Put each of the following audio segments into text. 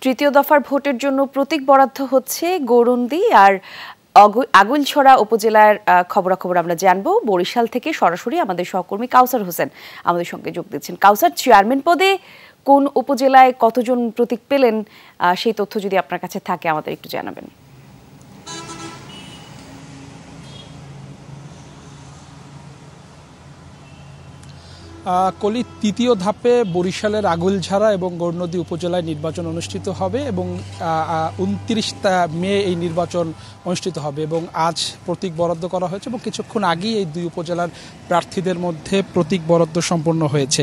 তৃতীয় দফার ভোটের জন্য প্রতীক বরাদ্দ হচ্ছে গৌরন্দী আর আগুইলছড়া উপজেলার খবরাখবর আমরা জানবো বরিশাল থেকে সরাসরি আমাদের সহকর্মী কাউসার হোসেন আমাদের সঙ্গে যোগ দিচ্ছেন। কাউসার, চেয়ারম্যান পদে কোন উপজেলায় কতজন প্রতীক পেলেন সেই তথ্য যদি আপনার কাছে থাকে আমাদের একটু জানাবেন। কলি, তৃতীয় ধাপে বরিশালের আগুইলছড়া এবং গৌরনদী উপজেলায় নির্বাচন অনুষ্ঠিত হবে এবং 29 মে এই নির্বাচন অনুষ্ঠিত হবে এবং আজ প্রতীক বরাদ্দ করা হয়েছে এবং কিছুক্ষণ আগেই এই দুই উপজেলার প্রার্থীদের মধ্যে প্রতীক বরাদ্দ সম্পন্ন হয়েছে।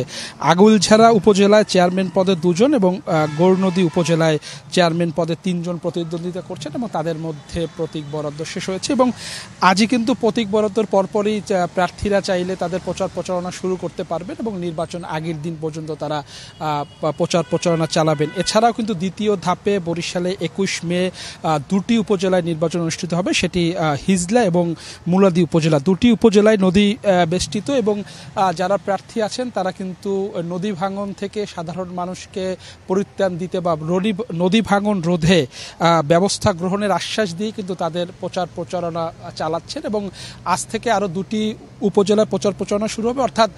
আগুইলছড়া উপজেলায় চেয়ারম্যান পদে 2 জন এবং গৌরনদী উপজেলায় চেয়ারম্যান পদে 3 জন প্রতিদ্বন্দ্বিতা করছেন এবং তাদের মধ্যে প্রতীক বরাদ্দ শেষ হয়েছে এবং আজই কিন্তু প্রতীক বরাদ্দের পরপরই প্রার্থীরা চাইলে তাদের প্রচারণা শুরু করতে পারবে এবং নির্বাচন আগের দিন পর্যন্ত তারা প্রচারণা চালাবেন। এছাড়াও কিন্তু দ্বিতীয় ধাপে বরিশালে 21 মে 2টি উপজেলায় নির্বাচন অনুষ্ঠিত হবে, সেটি হিজলা এবং মুলাদী উপজেলা। 2টি উপজেলায় নদী বেষ্টিত এবং যারা প্রার্থী আছেন তারা কিন্তু নদী ভাঙন থেকে সাধারণ মানুষকে পরিত্রাণ দিতে বা নদী ভাঙন রোধে ব্যবস্থা গ্রহণের আশ্বাস দিয়ে কিন্তু তাদের প্রচারণা চালাচ্ছেন এবং আজ থেকে আরও 2টি উপজেলায় প্রচারণা শুরু হবে, অর্থাৎ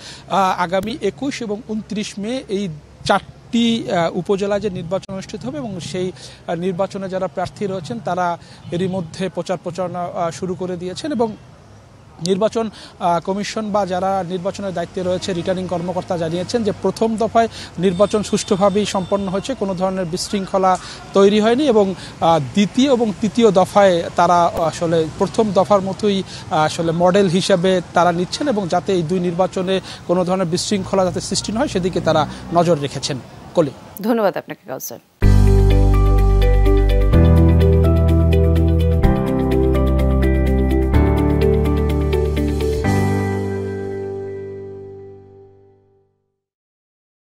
আগামী 21 এবং 29 মে এই 4টি উপজেলায় যে নির্বাচন অনুষ্ঠিত হবে এবং সেই নির্বাচনে যারা প্রার্থী রয়েছেন তারা এরই মধ্যে প্রচারণা শুরু করে দিয়েছেন এবং নির্বাচন কমিশন বা যারা নির্বাচনের দায়িত্বে রয়েছে রিটার্নিং কর্মকর্তা জানিয়েছেন যে প্রথম দফায় নির্বাচন সুষ্ঠুভাবেই সম্পন্ন হয়েছে, কোনো ধরনের বিশৃঙ্খলা তৈরি হয়নি এবং দ্বিতীয় এবং তৃতীয় দফায় তারা আসলে প্রথম দফার মতোই আসলে মডেল হিসাবে তারা নিচ্ছেন এবং যাতে এই দুই নির্বাচনে কোনো ধরনের বিশৃঙ্খলা যাতে সৃষ্টি না হয় সেদিকে তারা নজর রেখেছেন। কলি, ধন্যবাদ আপনাকে কাউসার।